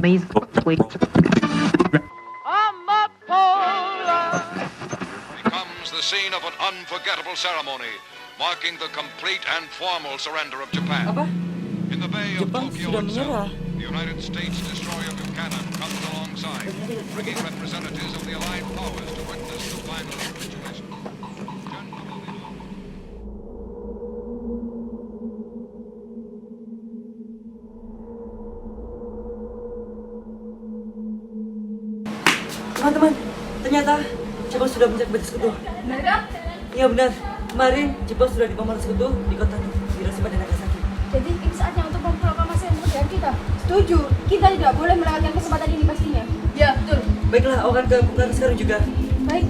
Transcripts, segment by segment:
becomes the scene of an unforgettable ceremony marking the complete and formal surrender of Japan. Apa? In the bay of Jepang Tokyo sudah itself, menyerah? the United States destroyer Buchanan comes alongside, bringing representatives of the Allied powers to witness the final capitulation. Teman-teman, ternyata Jepang sudah mencapai sekutu. Benar kan? Iya benar. Kemarin Jepang sudah dibombar sekutu di kota Hiroshima dan Nagasaki. Jadi ini saatnya untuk memproklamasi kemerdekaan kita. Setuju. Kita tidak boleh melewatkan kesempatan ini pastinya. Ya, betul. Baiklah, aku akan ke Bung Karno sekarang juga. Baik.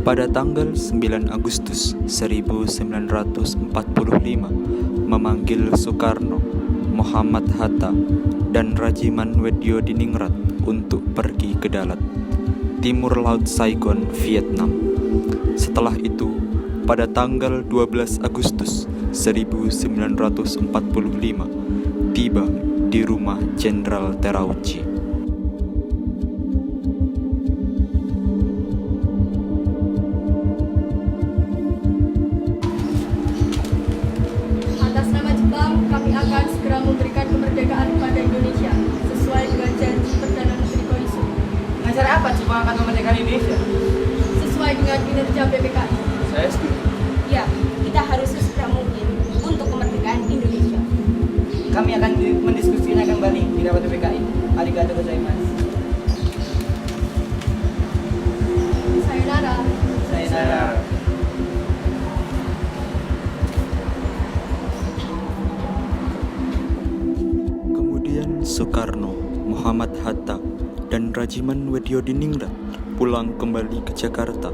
Pada tanggal 9 Agustus 1945 memanggil Soekarno, Muhammad Hatta, dan Rajiman Weddiodiningrat untuk pergi ke Dalat, timur laut Saigon, Vietnam. Setelah itu, pada tanggal 12 Agustus 1945, tiba di rumah Jenderal Terauchi. Atas nama Jepang, kami akan segera memberikan kemerdekaan kepada Indonesia sesuai dengan janji Perdana Menteri Koizumi. Dengan cara apa Jepang akan memerdekakan Indonesia? Sesuai dengan kinerja PPKI. Saya setuju. Ya, kita harus sesegera mungkin untuk kemerdekaan Indonesia. Kami akan mendiskusikan kembali di rapat PPKI. Arigatou gozaimasu. Sayonara. Sayonara. Kemudian Soekarno, Muhammad Hatta, dan Rajiman Weddiodiningrat pulang kembali ke Jakarta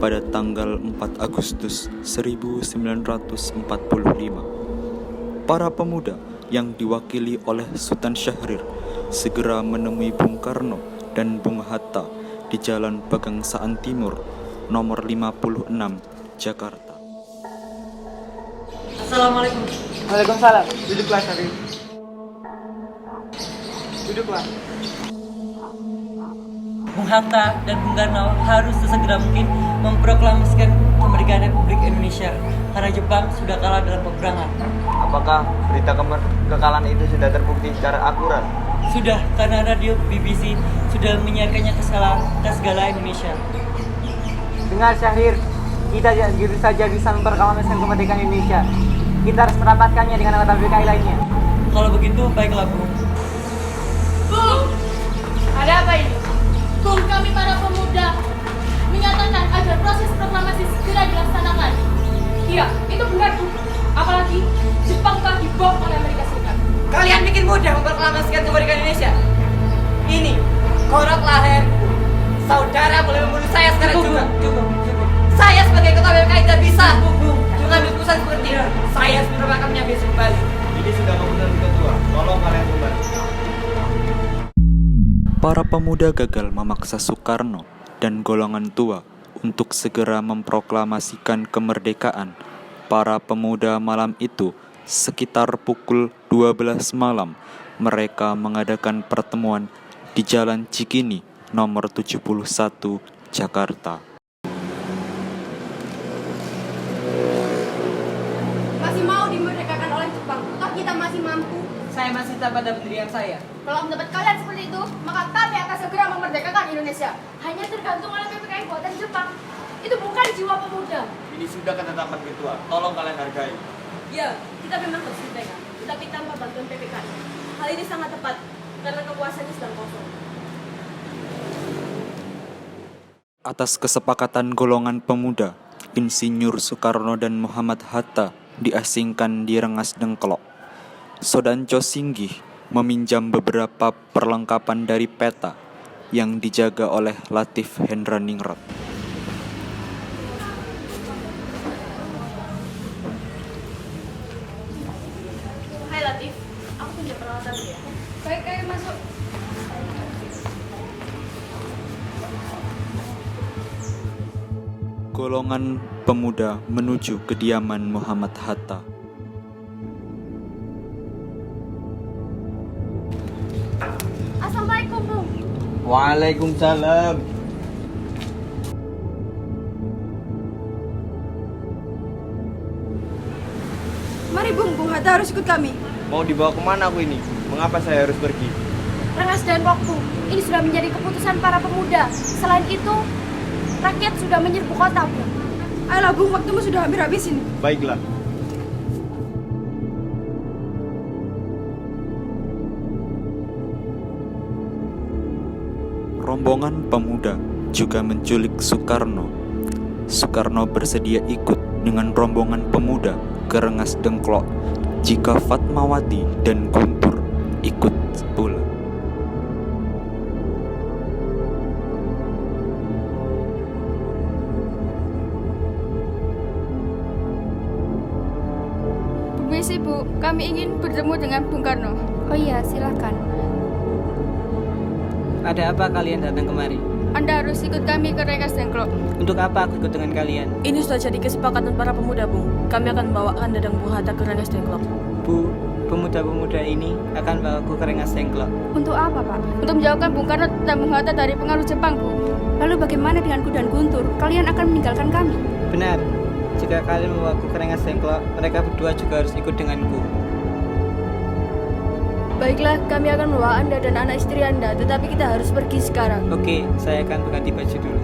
pada tanggal 4 Agustus 1945. Para pemuda yang diwakili oleh Sultan Syahrir segera menemui Bung Karno dan Bung Hatta di Jalan Pegangsaan Timur, nomor 56, Jakarta. Assalamualaikum. Waalaikumsalam. Duduklah, Syarif. Duduklah. Bung Hatta dan Bung Karno harus sesegera mungkin memproklamasikan kemerdekaan Republik Indonesia karena Jepang sudah kalah dalam peperangan. Apakah berita kekalahan itu sudah terbukti secara akurat? Sudah, karena radio BBC sudah menyiarkannya ke segala Indonesia. Dengar Syahrir, kita tidak begitu saja bisa memproklamasikan kemerdekaan Indonesia. Kita harus merapatkannya dengan anggota PPKI lainnya. Kalau begitu, baiklah Bung. Bung, ada apa ini? Bung, kami para pemuda menyatakan agar proses proklamasi segera dilaksanakan. Iya, itu benar, Bung. Apalagi Jepang telah dibom oleh Amerika Serikat. Kalian bikin mudah memproklamasikan kemerdekaan Indonesia. Ini korok leherku. Saudara boleh membunuh saya sekarang juga. Cukup. Saya sebagai ketua PPKI tidak bisa Bung. mengambil keputusan seperti ini. Saya sudah akan mengambil kembali. Ini sudah keputusan ketua. Tolong kalian kembali. Para pemuda gagal memaksa Soekarno dan golongan tua untuk segera memproklamasikan kemerdekaan. Para pemuda malam itu, sekitar pukul 12 malam, mereka mengadakan pertemuan di Jalan Cikini, nomor 71, Jakarta. Masih mau dimerdekakan oleh Jepang? Toh kita masih mampu. Saya masih tetap pada pendirian saya. Kalau mendapat kalian seperti itu, maka kami akan segera memerdekakan Indonesia. Hanya tergantung oleh PPKI buatan Jepang. Itu bukan jiwa pemuda. Ini sudah ketetapan ketua. Tolong kalian hargai. Ya, kita memang harus merdeka, tetapi tanpa bantuan PPKI. Hal ini sangat tepat, karena kekuasaannya sedang kosong. Atas kesepakatan golongan pemuda, Insinyur Soekarno dan Muhammad Hatta diasingkan di Rengas Dengklok. Sodanco Singgih meminjam beberapa perlengkapan dari peta yang dijaga oleh Latif Hendraningrat. Hai Latif, aku pinjam peralatan ya. Baik, ayo masuk. Golongan pemuda menuju kediaman Muhammad Hatta. Assalamualaikum, Bung. Waalaikumsalam. Mari Bung Hatta harus ikut kami. Mau dibawa kemana aku ini? Mengapa saya harus pergi? Rengas Dengklok, Bung. Ini sudah menjadi keputusan para pemuda. Selain itu, rakyat sudah menyerbu kota, Bung. Ayolah Bung, waktumu sudah hampir habis ini. Baiklah. Rombongan pemuda juga menculik Soekarno. Soekarno bersedia ikut dengan rombongan pemuda ke Rengas Dengklok jika Fatmawati dan Guntur ikut pula. Permisi Bu, kami ingin bertemu dengan Bung Karno. Oh iya, silakan. Ada apa kalian datang kemari? Anda harus ikut kami ke Rengas Dengklok. Untuk apa aku ikut dengan kalian? Ini sudah jadi kesepakatan para pemuda, Bung. Kami akan membawa Anda dan Bung Hatta ke Rengas Dengklok. Bu, pemuda-pemuda ini akan bawaku ke Rengas Dengklok. Untuk apa, Pak? Untuk menjauhkan Bung Karno dan Bung Hatta dari pengaruh Jepang, Bu. Lalu bagaimana denganku dan Guntur? Kalian akan meninggalkan kami. Benar, jika kalian membawaku ke Rengas Dengklok, mereka berdua juga harus ikut denganku. Baiklah, kami akan membawa Anda dan anak istri Anda, tetapi kita harus pergi sekarang. Oke, saya akan berganti baju dulu.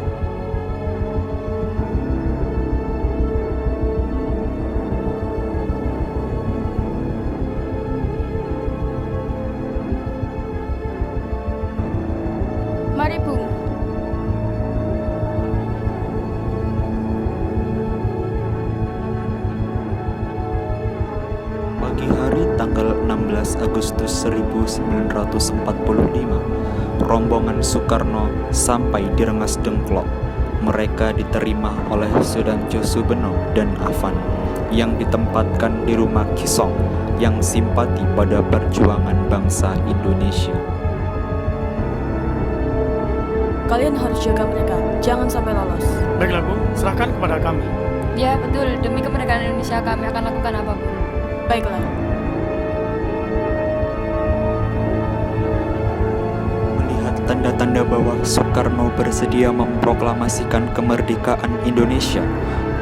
Mari, Bung. Pagi hari tanggal 16 Agustus 1945, rombongan Soekarno sampai di Rengas Dengklok. Mereka diterima oleh Sudanjo Subeno dan Afan yang ditempatkan di rumah Kisong yang simpati pada perjuangan bangsa Indonesia. Kalian harus jaga mereka, jangan sampai lolos. Baiklah Bu, serahkan kepada kami. Ya, betul. Demi kemerdekaan Indonesia kami akan lakukan apapun. Baiklah. Melihat tanda-tanda bahwa Soekarno bersedia memproklamasikan kemerdekaan Indonesia,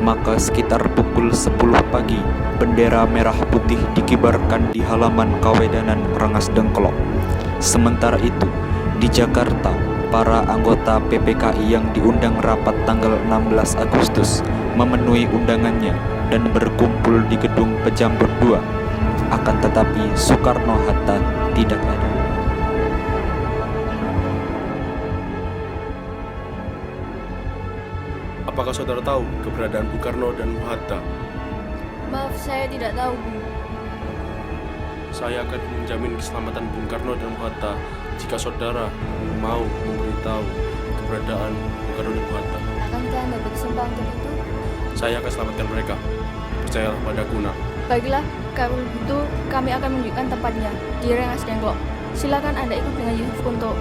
maka sekitar pukul 10 pagi, bendera merah putih dikibarkan di halaman Kawedanan Rengas Dengklok. Sementara itu, di Jakarta, para anggota PPKI yang diundang rapat tanggal 16 Agustus memenuhi undangannya dan berkumpul di gedung Pejambut II. Akan tetapi Soekarno-Hatta tidak ada. Apakah saudara tahu keberadaan Bung Karno dan Bung Hatta? Maaf, saya tidak tahu, Bu. Saya akan menjamin keselamatan Bung Karno dan Bung Hatta jika saudara mau memberitahu keberadaan Bung Karno dan Bung Hatta. Akankah Anda bersumpah untuk itu? Saya akan selamatkan mereka. Percayalah padaku, nak. Baiklah, kalau begitu kami akan menunjukkan tempatnya di Rengas Dengklok. Silakan Anda ikut dengan Yusuf untuk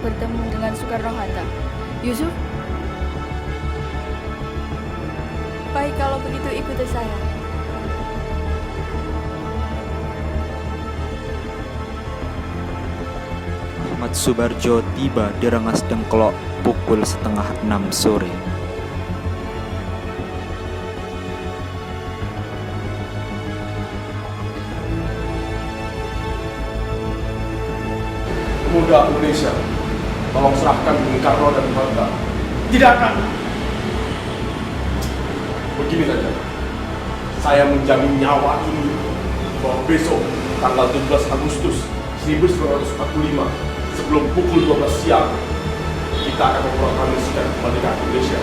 bertemu dengan Soekarno-Hatta. Yusuf? Baik, kalau begitu ikuti saya. Ahmad Subarjo tiba di Rengas Dengklok pukul 5:30 sore. Pemuda Indonesia, tolong serahkan Bung Karno dan Bung Hatta. Tidak akan. Begini saja, saya menjamin nyawa ini bahwa besok tanggal 17 Agustus 1945 sebelum pukul 12 siang kita akan memproklamasikan kemerdekaan Indonesia.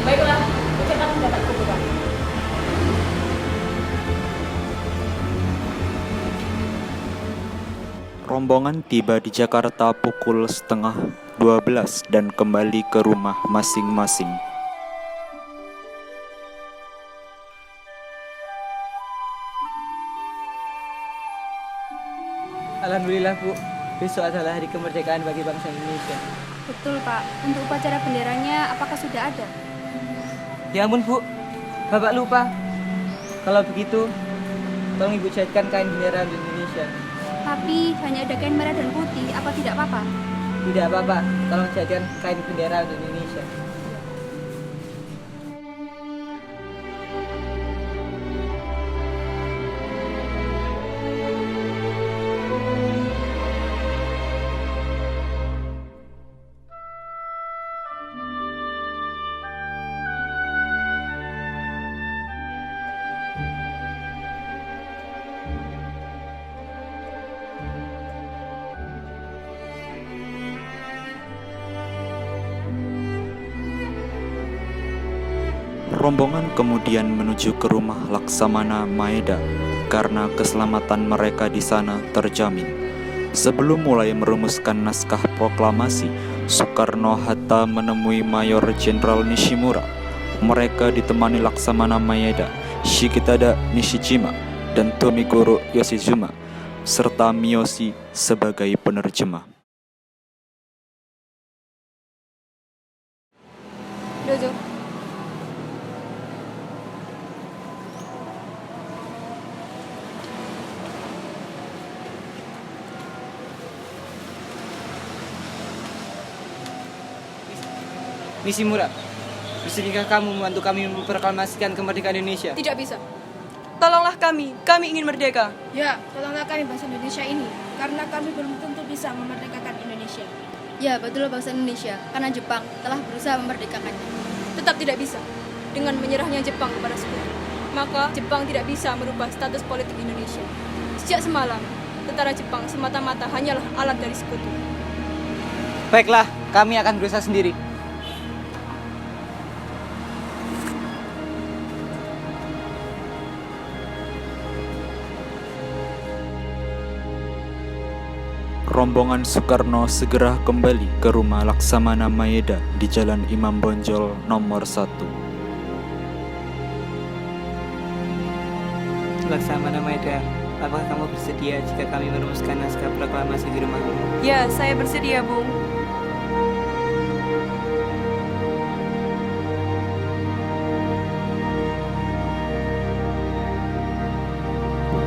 Baiklah, ucapkan pendapatku, Bapak. Rombongan tiba di Jakarta pukul 11:30 dan kembali ke rumah masing-masing. Alhamdulillah Bu, besok adalah hari kemerdekaan bagi bangsa Indonesia. Betul, Pak. Untuk upacara benderanya, apakah sudah ada? Ya ampun Bu, Bapak lupa. Kalau begitu, tolong Ibu jahitkan kain bendera untuk Indonesia. Tapi hanya ada kain merah dan putih, apa tidak apa-apa? Tidak apa-apa, tolong jadikan kain bendera untuk Indonesia. Rombongan kemudian menuju ke rumah Laksamana Maeda karena keselamatan mereka di sana terjamin. Sebelum mulai merumuskan naskah proklamasi, Soekarno-Hatta menemui Mayor Jenderal Nishimura. Mereka ditemani Laksamana Maeda, Shigetada Nishijima, dan Tomigoro Yoshizuma, serta Miyoshi sebagai penerjemah. Dojo. Nishimura, bersedihkah kamu membantu kami memproklamasikan kemerdekaan Indonesia? Tidak bisa. Tolonglah kami ingin merdeka. Ya, tolonglah kami bangsa Indonesia ini, karena kami belum tentu bisa memerdekakan Indonesia. Ya, betul bangsa Indonesia, karena Jepang telah berusaha memerdekakannya. Tetap tidak bisa. Dengan menyerahnya Jepang kepada sekutu, maka Jepang tidak bisa merubah status politik Indonesia. Sejak semalam, tentara Jepang semata-mata hanyalah alat dari sekutu. Baiklah, kami akan berusaha sendiri. Rombongan Soekarno segera kembali ke rumah Laksamana Maeda di Jalan Imam Bonjol nomor 1. Laksamana Maeda, apakah kamu bersedia jika kami merumuskan naskah proklamasi di rumahmu? Ya, saya bersedia, Bung.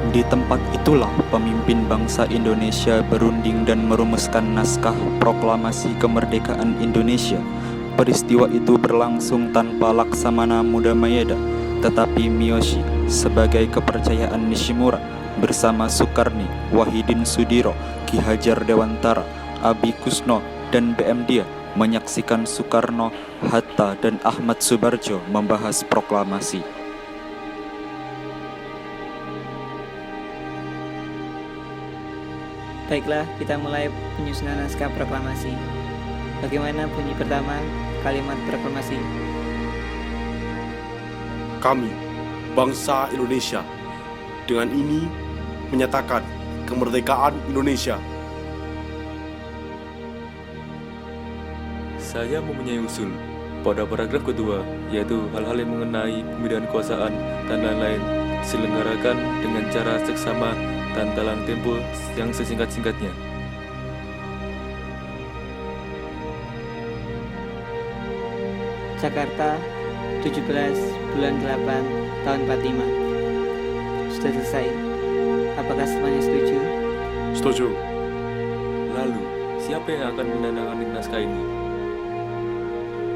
Di tempat itulah pemimpin bangsa Indonesia berunding dan merumuskan naskah proklamasi kemerdekaan Indonesia. Peristiwa itu berlangsung tanpa Laksamana Muda Maeda, tetapi Miyoshi sebagai kepercayaan Nishimura bersama Sukarni, Wahidin Sudiro, Ki Hajar Dewantara, Abi Kusno, dan BM Dia menyaksikan Soekarno, Hatta, dan Ahmad Subarjo membahas proklamasi. Baiklah, kita mulai penyusunan naskah proklamasi. Bagaimana bunyi pertama kalimat proklamasi? Kami, bangsa Indonesia, dengan ini menyatakan kemerdekaan Indonesia. Saya mempunyai usul pada paragraf kedua, yaitu hal-hal yang mengenai pemilihan kekuasaan dan lain-lain diselenggarakan dengan cara seksama dan dalam tempo yang sesingkat-singkatnya. Jakarta, 17 bulan 8 tahun 45. Sudah selesai. Apakah semuanya setuju? Setuju. Lalu, siapa yang akan menandatangani naskah ini?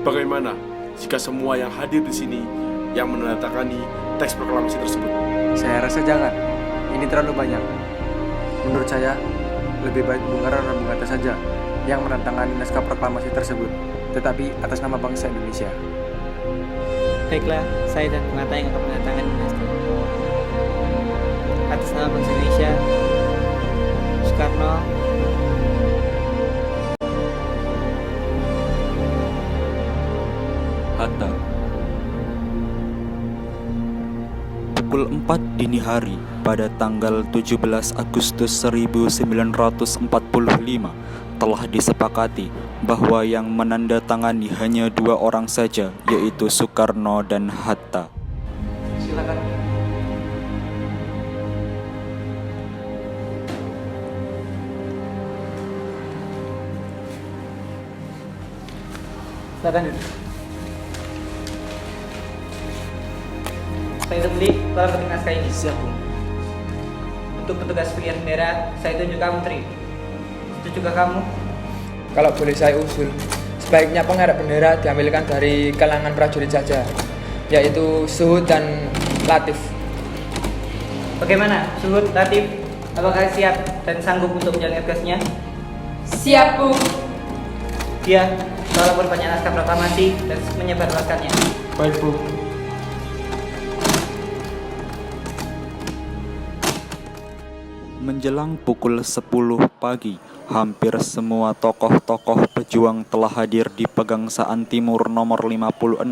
Bagaimana jika semua yang hadir di sini yang menandatangani teks proklamasi tersebut? Saya rasa jangan. Ini terlalu banyak. Menurut saya, lebih baik Bung Karno dan Bung Hatta saja yang menandatangani naskah proklamasi tersebut, tetapi atas nama bangsa Indonesia. Baiklah, saya dan Bung Hatta yang akan menandatangani naskah. Atas nama bangsa Indonesia, Soekarno, Hatta. Pukul 4 dini hari pada tanggal 17 Agustus 1945 telah disepakati bahwa yang menandatangani hanya 2 orang saja, yaitu Soekarno dan Hatta. Silakan. Silakan. Pak Irfli, tolong ketik naskah ini. Siap, Bung. untuk petugas pilihan bendera, saya tunjuk kamu, Tri. Setujukah kamu? Kalau boleh saya usul, sebaiknya pengarah bendera diambilkan dari kalangan prajurit saja, yaitu Suhud dan Latif. Bagaimana, Suhud, Latif? Apakah siap dan sanggup untuk menjalani tugasnya? Siap, Bu. Dia, tolong perbanyak naskah proklamasi dan menyebarluaskannya. Baik, Bu. Menjelang pukul 10 pagi, hampir semua tokoh-tokoh pejuang telah hadir di Pegangsaan Timur nomor 56.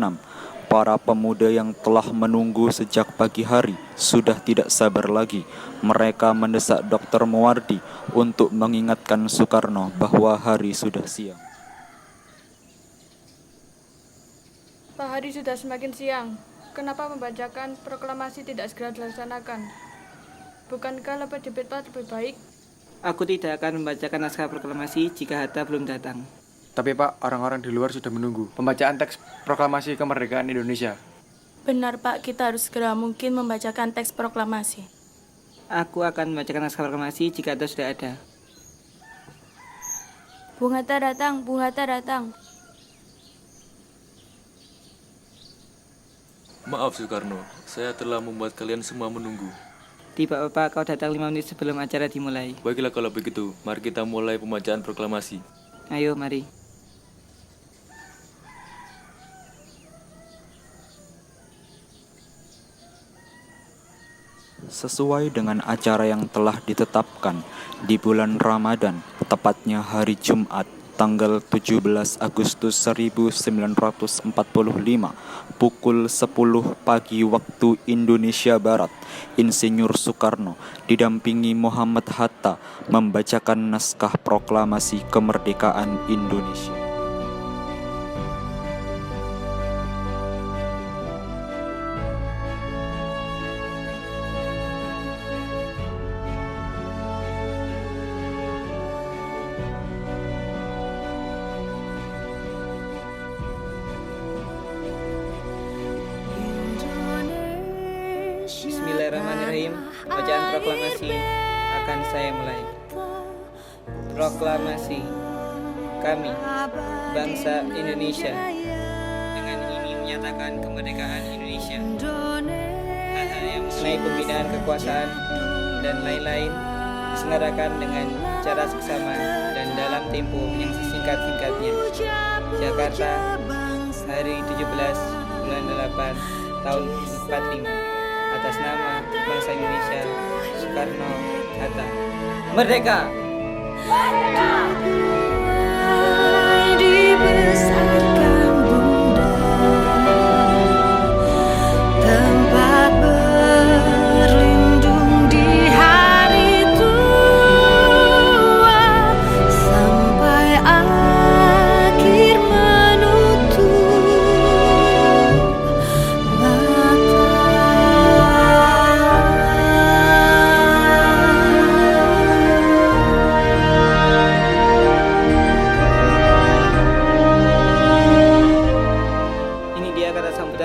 Para pemuda yang telah menunggu sejak pagi hari sudah tidak sabar lagi. Mereka mendesak Dr. Muwardi untuk mengingatkan Soekarno bahwa hari sudah siang. Pak, hari sudah semakin siang. Kenapa membacakan proklamasi tidak segera dilaksanakan? Bukankah lebih cepat lebih baik? Aku tidak akan membacakan naskah proklamasi jika Hatta belum datang. Tapi Pak, orang-orang di luar sudah menunggu pembacaan teks proklamasi kemerdekaan Indonesia. Benar, Pak. Kita harus segera mungkin membacakan teks proklamasi. Aku akan membacakan naskah proklamasi jika Hatta sudah ada. Bung Hatta datang, Bung Hatta datang. Maaf Soekarno, saya telah membuat kalian semua menunggu. Tiba Bapak, kau datang 5 menit sebelum acara dimulai. Baiklah kalau begitu, mari kita mulai pembacaan proklamasi. Ayo, mari. Sesuai dengan acara yang telah ditetapkan di bulan Ramadan, tepatnya hari Jumat, tanggal 17 Agustus 1945, pukul 10 pagi waktu Indonesia Barat, Insinyur Soekarno didampingi Muhammad Hatta membacakan naskah proklamasi kemerdekaan Indonesia. Bismillahirrahmanirrahim. Bacaan proklamasi akan saya mulai. Proklamasi. Kami, bangsa Indonesia, dengan ini menyatakan kemerdekaan Indonesia. Hal-hal yang mengenai pembinaan kekuasaan dan lain-lain diselenggarakan dengan cara seksama dan dalam tempo yang sesingkat-singkatnya. Jakarta, hari 17 bulan 8 tahun 45. Atas nama bangsa Indonesia, Soekarno-Hatta. Merdeka! Merdeka! Dibesarkan Bunda, tempat berlindung di hari tua, sampai akhir menutup mata.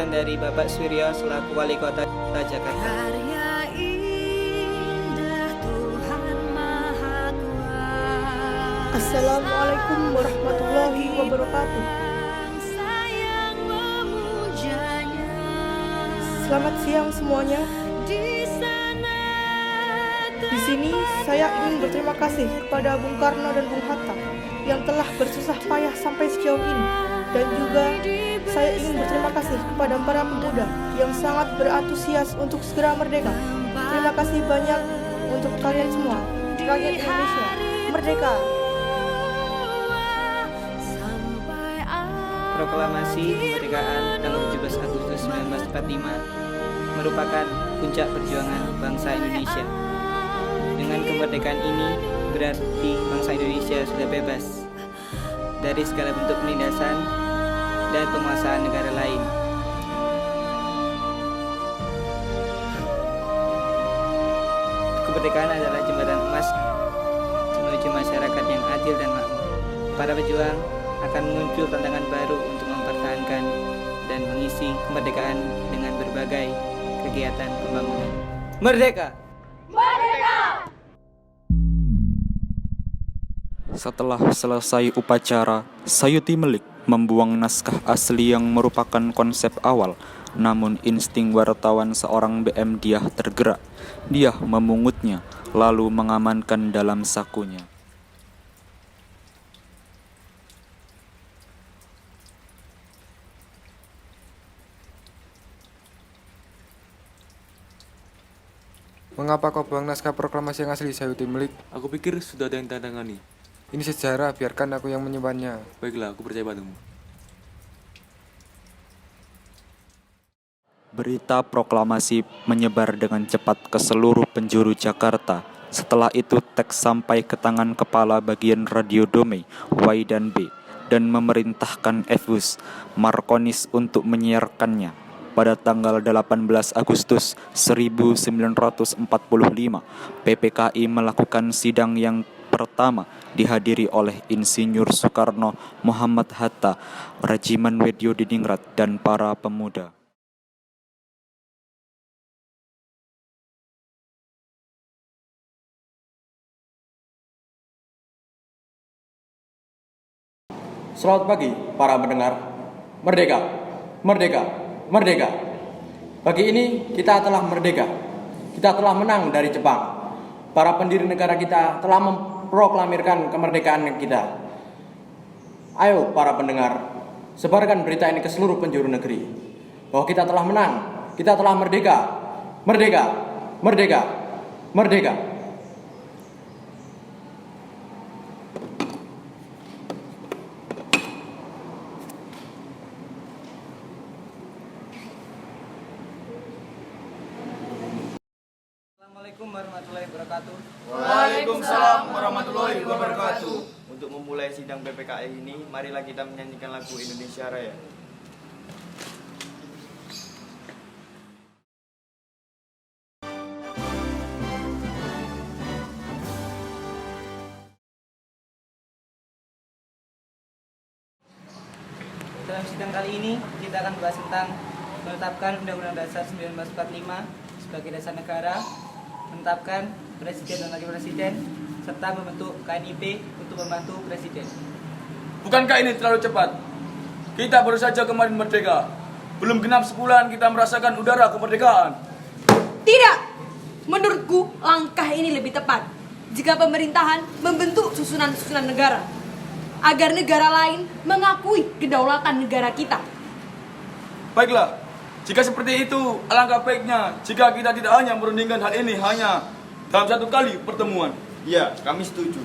Dari Bapak Suryo selaku Wali Kota Jakarta. Assalamualaikum warahmatullahi wabarakatuh. Selamat siang semuanya. Di sini saya ingin berterima kasih kepada Bung Karno dan Bung Hatta yang telah bersusah payah sampai sejauh ini, dan juga saya ingin berterima kasih kepada para pemuda yang sangat berantusias untuk segera merdeka. Terima kasih banyak untuk kalian semua. Rakyat Indonesia, merdeka! Proklamasi kemerdekaan tanggal 17 Agustus 1945 merupakan puncak perjuangan bangsa Indonesia. Dengan kemerdekaan ini berarti bangsa Indonesia sudah bebas dari segala bentuk penindasan dan penguasaan negara lain. Kemerdekaan adalah jembatan emas menuju masyarakat yang adil dan makmur. Para pejuang akan muncul tantangan baru untuk mempertahankan dan mengisi kemerdekaan dengan berbagai kegiatan pembangunan. Merdeka! Merdeka! Setelah selesai upacara, Sayuti Melik membuang naskah asli yang merupakan konsep awal. Namun insting wartawan seorang BM Diah tergerak. Dia memungutnya, lalu mengamankan dalam sakunya. Mengapa kau buang naskah proklamasi yang asli, Sayuti Melik? Aku pikir sudah ada yang tandangani. Ini sejarah, biarkan aku yang menyimpannya. Baiklah, aku percaya padamu. Berita proklamasi menyebar dengan cepat ke seluruh penjuru Jakarta. Setelah itu teks sampai ke tangan kepala bagian Radio Dome, Y dan B, dan memerintahkan Evus Markonis untuk menyiarkannya. Pada tanggal 18 Agustus 1945, PPKI melakukan sidang yang pertama dihadiri oleh Insinyur Soekarno, Muhammad Hatta, Rajiman Wedyodiningrat, dan para pemuda. Selamat pagi para pendengar. Merdeka, merdeka, merdeka. Pagi ini kita telah merdeka. Kita telah menang dari Jepang. Para pendiri negara kita telah memproklamirkan kemerdekaan kita. Ayo para pendengar, sebarkan berita ini ke seluruh penjuru negeri bahwa kita telah menang, kita telah merdeka. Merdeka, merdeka, merdeka. Assalamualaikum warahmatullahi wabarakatuh. Waalaikumsalam warahmatullahi wabarakatuh. Untuk memulai sidang PPKI ini, marilah kita menyanyikan lagu Indonesia Raya. Dalam sidang kali ini, kita akan bahas tentang menetapkan Undang-Undang Dasar 1945 sebagai dasar negara, menetapkan Presiden dan Wakil Presiden, serta membentuk KNIP untuk membantu Presiden. Bukankah ini terlalu cepat? Kita baru saja kemarin merdeka. Belum genap sebulan kita merasakan udara kemerdekaan. Tidak! Menurutku, langkah ini lebih tepat jika pemerintahan membentuk susunan-susunan negara agar negara lain mengakui kedaulatan negara kita. Baiklah, jika seperti itu, alangkah baiknya jika kita tidak hanya merundingkan hal ini hanya dalam satu kali pertemuan. Ya, kami setuju.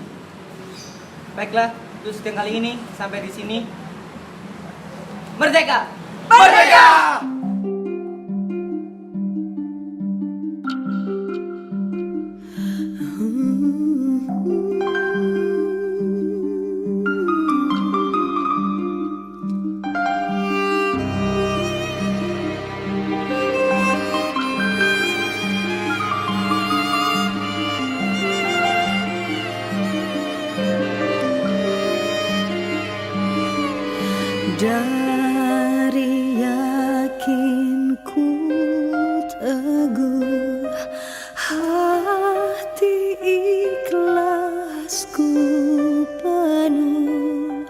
Baiklah, untuk sidang kali ini sampai di sini. Merdeka! Merdeka! Dari yakinku teguh, hati ikhlasku penuh.